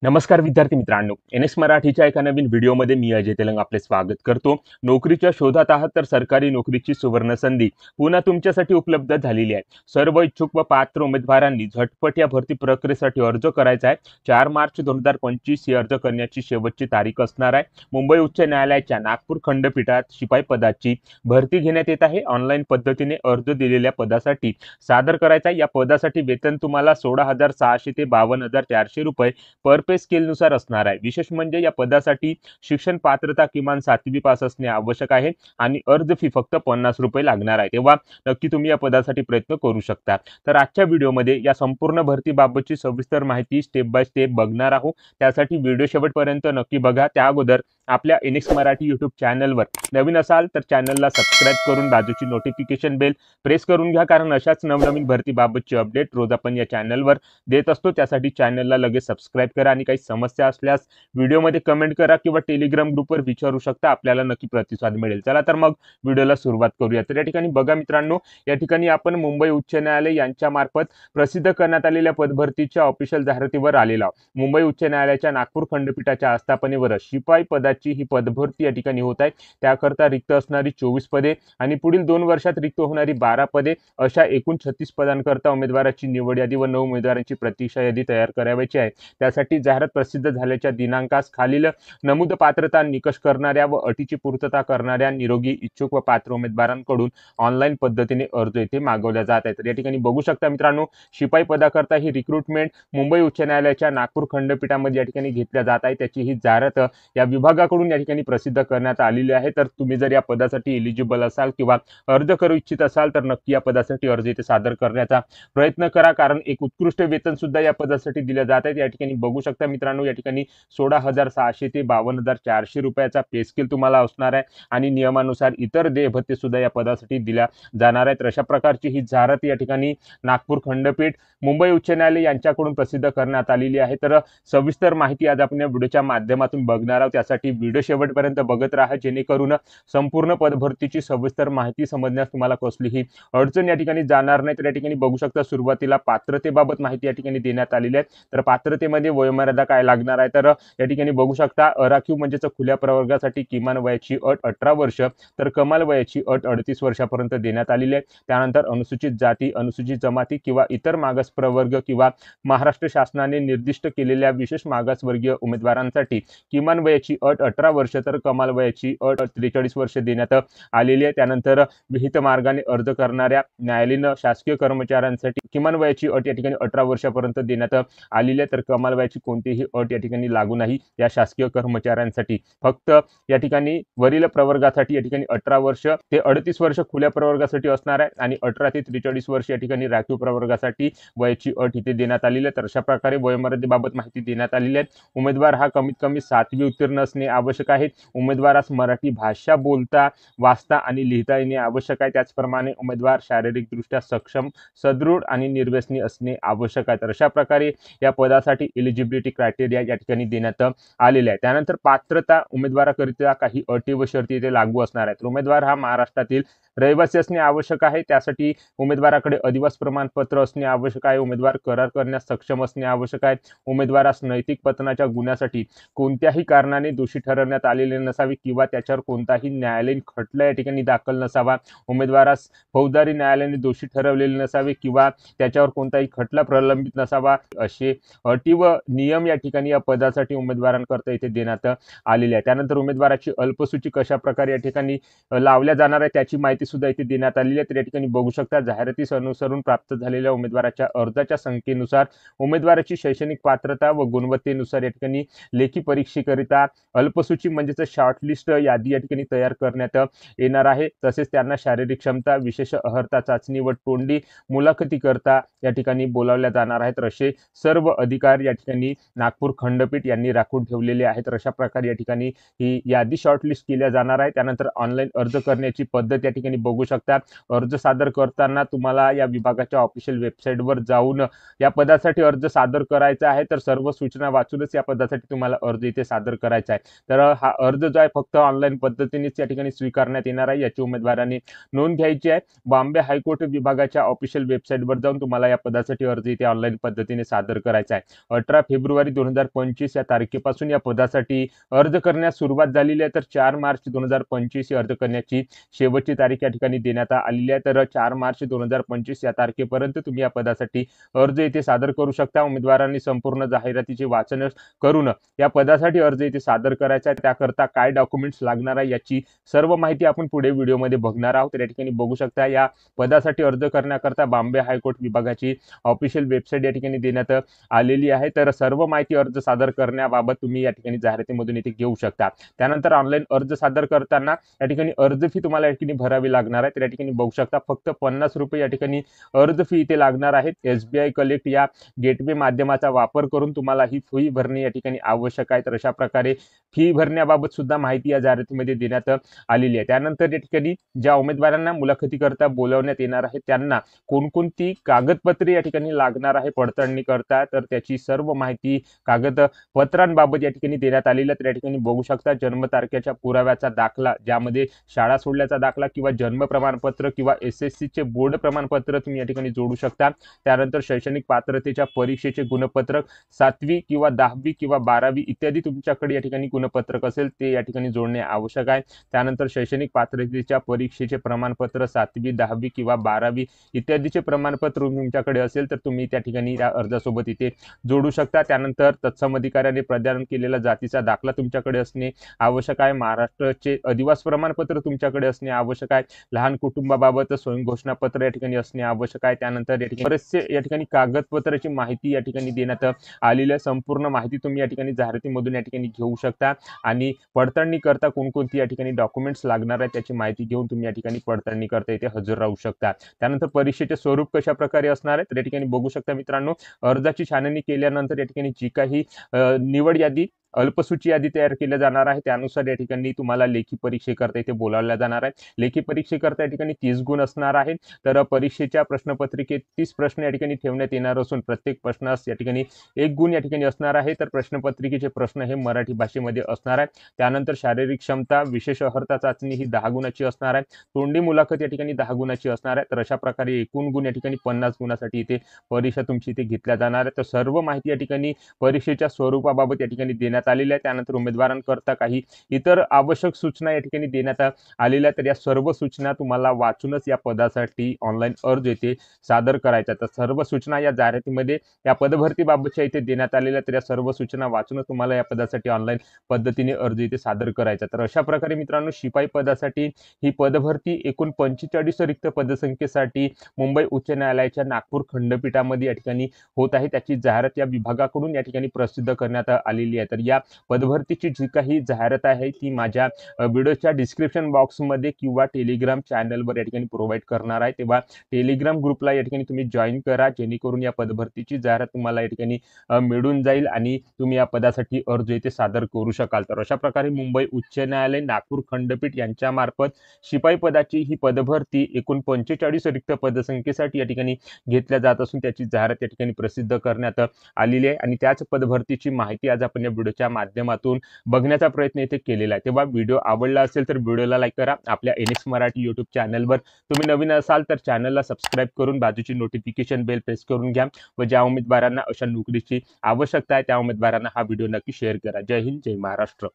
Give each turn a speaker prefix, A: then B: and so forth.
A: नमस्कार विद्यार्थी मित्रांनो, एनएस मराठीच्या एका नवीन व्हिडिओमध्ये मी अजय तेलंग आपले स्वागत करतो। नोकरीच्या शोधात आहात तर सरकारी नोकरीची सुवर्ण संधी पुन्हा तुमच्यासाठी उपलब्ध झालेली आहे। सर्व इच्छुक व पात्र उमेदवारांनी झटपट या भरती प्रक्रियेसाठी अर्ज करायचा आहे। 4 मार्च 2025 ही अर्ज करण्याची शेवटची तारीख असणार आहे। मुंबई उच्च न्यायालयाच्या नागपूर खंडपीठात शिपाई पदाची भरती घेण्यात येत आहे। ऑनलाईन पद्धतीने अर्ज दिलेल्या पदासाठी सादर करायचा आहे। या पदासाठी वेतन तुम्हाला 16,600 ते 52,400 रुपये पर पे स्केलनुसार असणार आहे। विशेष म्हणजे या पदासाठी शिक्षण पात्रता किमान 7वी पास असणे आवश्यक आहे आणि अर्ज फी फक्त 50 रुपये लागणार आहे। तेव्हा नक्की तुम्ही या पदासाठी प्रयत्न करू शकता। तर आजच्या व्हिडिओमध्ये या संपूर्ण भरतीबाबतची सविस्तर माहिती स्टेप बाय स्टेप बघणार आहोत। त्यासाठी व्हिडिओ शेवटपर्यंत नक्की बघा। त्या अगोदर आपल्या एनएक्स मराठी यूट्यूब चॅनलवर नवीन असाल तर चॅनलला सबस्क्राईब करून बाजूची नोटिफिकेशन बेल प्रेस करून घ्या, कारण अशाच नवनवीन भरतीबाबतची अपडेट रोज आपण या चॅनलवर देत असतो। त्यासाठी चॅनलला लगेच सबस्क्राईब करा आणि काही समस्या असल्यास व्हिडिओमध्ये कमेंट करा किंवा टेलिग्राम ग्रुपवर विचारू शकता, आपल्याला नक्की प्रतिसाद मिळेल। चला तर मग व्हिडिओला सुरुवात करूया। तर या ठिकाणी बघा मित्रांनो, या ठिकाणी आपण मुंबई उच्च न्यायालय यांच्या मार्फत प्रसिद्ध करण्यात आलेल्या पदभरतीच्या ऑफिशियल जाहिरातीवर आलेला आहोत। मुंबई उच्च न्यायालयाच्या नागपूर खंडपीठाच्या आस्थापनेवर शिपाई पदाची ही पदभरती या ठिकाणी होत आहे। त्याकरता रिक्त असणारी 24 पदे आणि पुढील 2 वर्षात रिक्त होणारी 12 पदे अशा एकूण 36 पदांकरता उमेदवाराची निवड यादी व 9 उमेदवारांची प्रतीक्षा यादी तयार करायची आहे। त्यासाठी जाहिरात प्रसिद्ध झाल्याच्या दिनांकास खालील नमूद पात्रता निकष करणाऱ्या व अटीची पूर्तता करणाऱ्या निरोगी इच्छुक व पात्र उमेदवारांकडून ऑनलाईन पद्धतीने अर्ज येथे मागवल्या जात आहेत। तर या ठिकाणी बघू शकता मित्रांनो, शिपाई पदाकरता ही रिक्रुटमेंट मुंबई उच्च न्यायालयाच्या नागपूर खंडपीठामध्ये या ठिकाणी घेतल्या जात आहे। त्याची ही जाहिरात या विभागाकडून या ठिकाणी प्रसिद्ध करण्यात आलेली आहे। तर तुम्ही जर या पदासाठी एलिजिबल असाल किंवा अर्ज करू इच्छित असाल तर नक्की या पदासाठी अर्ज येथे सादर करण्याचा प्रयत्न करा, कारण एक उत्कृष्ट वेतन सुद्धा या पदासाठी दिले जात आहे। या ठिकाणी बघू शकता मित्रांनो, या ठिकाणी 16,600 ते 52,400 रुपयाचा पे स्केल तुम्हाला असणार आहे आणि नियमानुसार इतर देय भत्ते सुद्धा या पदासाठी दिल्या जाणार आहेत। अशा प्रकारची ही जाहिरात या ठिकाणी नागपूर खंडपीठ मुंबई उच्च न्यायालय यांच्याकडून प्रसिद्ध करण्यात आलेली आहे। तर सविस्तर माहिती आज आपण या व्हिडिओच्या माध्यमातून बघणार आहोत। त्यासाठी व्हिडिओ शेवटपर्यंत बघत राहा, जेणेकरून संपूर्ण पदभरतीची सविस्तर माहिती समजण्यास तुम्हाला कसलीही अडचण या ठिकाणी जाणार नाही। तर या ठिकाणी बघू शकता सुरुवातीला पात्रतेबाबत माहिती या ठिकाणी देण्यात आलेली आहे। तर पात्रतेमध्ये वयोमर्यादा काय लागणार आहे, तर या ठिकाणी बघू शकता राखीव म्हणजेच खुल्या प्रवर्गासाठी किमान वयाची अट 18 वर्ष तर कमाल वयाची अट 38 वर्षापर्यंत देण्यात आलेली आहे। त्यानंतर अनुसूचित जाती, अनुसूचित जमाती किंवा इतर मागास प्रवर्ग किंवा महाराष्ट्र शासनाने निर्दिष्ट केलेल्या विशेष मागासवर्गीय उमेदवारांसाठी किमान वयाची अट 18 वर्ष तर कमाल वयाची अट 43 वर्ष देण्यात आलेली आहे। त्यानंतर विहित मार्गाने अर्ज करणाऱ्या न्यायालयीन शासकीय कर्मचाऱ्यांसाठी किमान वयाची अट या ठिकाणी 18 वर्षापर्यंत देण्यात आलेली आहे। तर कमाल वयाची कोणतीही अट या ठिकाणी लागू नाही या शासकीय कर्मचाऱ्यांसाठी। फक्त या ठिकाणी वरील प्रवर्गासाठी या ठिकाणी 18 वर्ष ते 38 वर्ष खुल्या प्रवर्गासाठी असणार आहे आणि 18 ते 43 वर्ष या ठिकाणी राखीव प्रवर्गासाठी वयाची अट इथे देण्यात आलेली आहे। तर अशा प्रकारे वयोमर्यादेबाबत माहिती देण्यात आलेली आहे। उमेदवार हा कमीत कमी 7वी उत्तीर्ण असणे आवश्यक आहे। उमेदवारास मराठी भाषा बोलता, वाचता आणि लिहिता येणे आवश्यक आहे। त्याचप्रमाणे उमेदवार शारीरिकदृष्ट्या सक्षम, सदृढ आणि निर्व्यसनी असणे आवश्यक आहे। तर अशा प्रकारे या पदासाठी एलिजिबिलिटी क्रायटेरिया या ठिकाणी देण्यात आलेले आहे। त्यानंतर पात्रता उमेदवाराकरिता काही अटी व शर्ती इथे लागू असणार आहेत। उमेदवार हा महाराष्ट्रातील रहिवासी असणे आवश्यक आहे। त्यासाठी उमेदवाराकडे अधिवास प्रमाणपत्र असणे आवश्यक आहे। उमेदवार करार करण्यास सक्षम असणे आवश्यक आहे। उमेदवारास नैतिक पतनाच्या गुन्ह्यासाठी कोणत्याही कारणाने दोषी ठरवण्यात आलेले नसावे किंवा त्याच्यावर कोणताही न्यायालयीन खटला या ठिकाणी दाखल नसावा। उमेदवारास फौजदारी न्यायालयाने दोषी ठरवलेले नसावे किंवा त्याच्यावर कोणताही खटला प्रलंबित नसावा। असे अटी व नियम या ठिकाणी या पदासाठी उमेदवारांकरता इथे देण्यात आलेले आहे। त्यानंतर उमेदवाराची अल्पसूची कशा प्रकारे या ठिकाणी लावल्या जाणार आहे त्याची माहिती सुद्धा इथे देण्यात आलेली आहे। तर या ठिकाणी बघू शकता जाहिरातीस अनुसरून प्राप्त झालेल्या उमेदवाराच्या अर्जाच्या संख्येनुसार उमेदवाराची शैक्षणिक पात्रता व गुणवत्तेनुसार या ठिकाणी लेखी परीक्षेकरिता अल्पसूची म्हणजेच शॉर्टलिस्ट यादी या ठिकाणी तयार करण्यात येणार आहे। तसेच त्यांना शारीरिक क्षमता, विशेष अर्हता चाचणी व तोंडी मुलाखतीकरता या ठिकाणी बोलावल्या जाणार आहेत। तर असे सर्व अधिकार या ठिकाणी नागपूर खंडपीठ यांनी राखून ठेवलेले आहेत। तर अशा प्रकारे या ठिकाणी ही यादी शॉर्टलिस्ट केल्या जाणार आहे। त्यानंतर ऑनलाईन अर्ज करण्याची पद्धत या ठिकाणी ठिकाणी बघू शकता अर्ज सादर करताना तुम्हाला या विभागाच्या ऑफिशियल वेबसाईटवर जाऊन या पदासाठी अर्ज सादर करायचा आहे। तर सर्व सूचना वाचूनच या पदासाठी तुम्हाला अर्ज इथे सादर करायचा आहे। तर हा अर्ज जो आहे फक्त ऑनलाईन पद्धतीनेच या ठिकाणी स्वीकारण्यात येणार आहे, याची उमेदवारांनी नोंद घ्यायची आहे। बॉम्बे हायकोर्ट विभागाच्या ऑफिशियल वेबसाईटवर जाऊन तुम्हाला या पदासाठी अर्ज इथे ऑनलाईन पद्धतीने सादर करायचा आहे। 18 फेब्रुवारी 2025 या तारखेपासून या पदासाठी अर्ज करण्यास सुरुवात झालेली आहे। तर 4 मार्च 2025 ही अर्ज करण्याची शेवटची तारीख या ठिकाणी देण्यात आलेली आहे। तर 4 मार्च 2025 या तारखेपर्यंत तुम्ही या पदासाठी अर्ज इथे सादर करू शकता। उमेदवारांनी संपूर्ण जाहिरातीचे वाचन करून या पदासाठी अर्ज इथे सादर करायचा आहे। त्याकरता काय डॉक्युमेंट्स लागणार आहे याची सर्व माहिती आपण पुढे व्हिडिओमध्ये बघणार आहोत। तर या ठिकाणी बघू शकता या पदासाठी अर्ज करण्याकरता बॉम्बे हायकोर्ट विभागाची ऑफिशियल वेबसाईट या ठिकाणी देण्यात आलेली आहे। तर सर्व माहिती अर्ज सादर करण्याबाबत तुम्ही या ठिकाणी जाहिरातीमधून इथे घेऊ शकता। त्यानंतर ऑनलाईन अर्ज सादर करताना या ठिकाणी अर्ज फी तुम्हाला या ठिकाणी भरावी लागणार आहे। तर या ठिकाणी बघू शकता फक्त 50 रुपये या ठिकाणी अर्ज फी इथे लागणार आहे। SBI कलेक्ट या गेटवे माध्यमाचा वापर करून तुम्हाला ही फी भरणे या ठिकाणी आवश्यक आहे। तर अशा प्रकारे फी भरण्याबाबत सुद्धा माहिती या जाहिरातीमध्ये देण्यात आलेली आहे। त्यानंतर या ठिकाणी ज्या उमेदवारांना मुलाखतीकरता बोलवण्यात येणार आहे त्यांना कोणकोणती कागदपत्रे या ठिकाणी लागणार आहे पडताळणी करता, तर त्याची सर्व माहिती कागदपत्रांबाबत या ठिकाणी देण्यात आलेली आहे। तर या ठिकाणी बघू शकता जन्मतारखेच्या पुराव्याचा दाखला, ज्यामध्ये शाळा सोडल्याचा दाखला किंवा जन्म प्रमाणपत्र किंवा SSC चे बोर्ड प्रमाणपत्र तुम्ही या ठिकाणी जोडू शकता। त्यानंतर शैक्षणिक पात्रतेच्या परीक्षेचे गुणपत्रक 7वी किंवा 10वी किंवा 12वी इत्यादी तुमच्याकडे या ठिकाणी गुणपत्रक असेल ते या ठिकाणी जोडणे आवश्यक आहे। त्यानंतर शैक्षणिक पात्रतेच्या परीक्षेचे प्रमाणपत्र 7वी 10वी किंवा 12वी इत्यादीचे प्रमाणपत्र तुमच्याकडे असेल तर तुम्ही त्या ठिकाणी या अर्जासोबत इथे जोडू शकता। त्यानंतर तत्सम अधिकाऱ्याने प्रदान केलेला जातीचा दाखला तुमच्याकडे असणे आवश्यक आहे। महाराष्ट्राचे अधिवास प्रमाणपत्र तुमच्याकडे असणे आवश्यक आहे। लहान कुटुंबाबाबत स्वयं घोषणापत्र या ठिकाणी असणे आवश्यक आहे। त्यानंतर या ठिकाणी बरेचसे या ठिकाणी कागदपत्राची माहिती या ठिकाणी देण्यात आलेली आहे। संपूर्ण माहिती तुम्ही या ठिकाणी जाहिरातीमधून या ठिकाणी घेऊ शकता आणि पडताळणी करता कोणकोणती या ठिकाणी डॉक्युमेंट्स लागणार आहेत त्याची माहिती घेऊन तुम्ही या ठिकाणी पडताळणी करता इथे हजर राहू शकता। त्यानंतर परीक्षेचे स्वरूप कशा प्रकारे असणार आहे तर या ठिकाणी बघू शकता मित्रांनो, अर्जाची छाननी केल्यानंतर या ठिकाणी जी काही निवड यादी अल्पसूची यादी तयार केली जाणार आहे त्यानुसार या ठिकाणी तुम्हाला लेखी परीक्षेकरता इथे बोलावल्या जाणार आहे। लेखी परीक्षेकरता या ठिकाणी 30 गुण असणार आहेत। तर परीक्षेच्या प्रश्नपत्रिकेत 30 प्रश्न या ठिकाणी ठेवण्यात येणार असून प्रत्येक प्रश्नास या ठिकाणी 1 गुण या ठिकाणी असणार आहे। तर प्रश्नपत्रिकेचे प्रश्न हे मराठी भाषेमध्ये असणार आहे। त्यानंतर शारीरिक क्षमता विशेष अर्हता चाचणी ही 10 गुणाची असणार आहे। तोंडी मुलाखत या ठिकाणी 10 गुणाची असणार आहे। तर अशा प्रकारे एकूण गुण या ठिकाणी 50 गुणासाठी इथे परीक्षा तुमची इथे घेतल्या जाणार आहे। तर सर्व माहिती या ठिकाणी परीक्षेच्या स्वरूपाबाबत या ठिकाणी देण्यात आलेली आहे। त्यानंतर उमेदवारांकरता काही इतर आवश्यक सूचना या ठिकाणी देण्यात आलेल्या तर या सर्व सूचना तुम्हाला वाचूनच या पदासाठी ऑनलाईन अर्ज येथे सादर करायचा। तर सर्व सूचना या जाहिरातीमध्ये या पदभरतीबाबतच्या इथे देण्यात आलेल्या तर या सर्व सूचना वाचूनच तुम्हाला या पदासाठी ऑनलाईन पद्धतीने अर्ज इथे सादर करायचा। तर अशा प्रकारे मित्रांनो शिपाई पदासाठी ही पदभरती एकूण 45 रिक्त पदसंख्येसाठी मुंबई उच्च न्यायालयाच्या नागपूर खंडपीठामध्ये या ठिकाणी होत आहे। त्याची जाहिरात या विभागाकडून या ठिकाणी प्रसिद्ध करण्यात आलेली आहे। तर या पदभरतीची जी काही जाहिरात आहे ती माझ्या व्हिडिओच्या डिस्क्रिप्शन बॉक्समध्ये किंवा टेलिग्राम चॅनलवर या ठिकाणी प्रोव्हाइड करणार आहे। तेव्हा टेलिग्राम ग्रुपला या ठिकाणी तुम्ही जॉईन करा जेणेकरून या पदभरतीची जाहिरात तुम्हाला या ठिकाणी मिळून जाईल आणि तुम्ही या पदासाठी अर्ज इथे सादर करू शकाल। तर अशा प्रकारे मुंबई उच्च न्यायालय नागपूर खंडपीठ यांच्यामार्फत शिपाई पदाची ही पदभरती एकूण 45 रिक्त पदसंख्येसाठी या ठिकाणी घेतल्या जात असून त्याची जाहिरात या ठिकाणी प्रसिद्ध करण्यात आलेली आहे आणि त्याच पदभरतीची माहिती आज आपण या व्हिडिओच्या माध्यमातून बघण्याचा प्रयत्न इथे केलेला आहे। तेव्हा व्हिडिओ आवडला असेल तर व्हिडिओला लाईक करा। आपल्या NX मराठी यूट्यूब चॅनलवर तुम्ही नवीन असाल तर चॅनलला सबस्क्राईब करून बाजूची नोटिफिकेशन बेल प्रेस करून घ्या व ज्या उमेदवारांना अशा नोकरीची आवश्यकता आहे त्या उमेदवारांना हा व्हिडिओ नक्की शेअर करा। जय हिंद, जय महाराष्ट्र।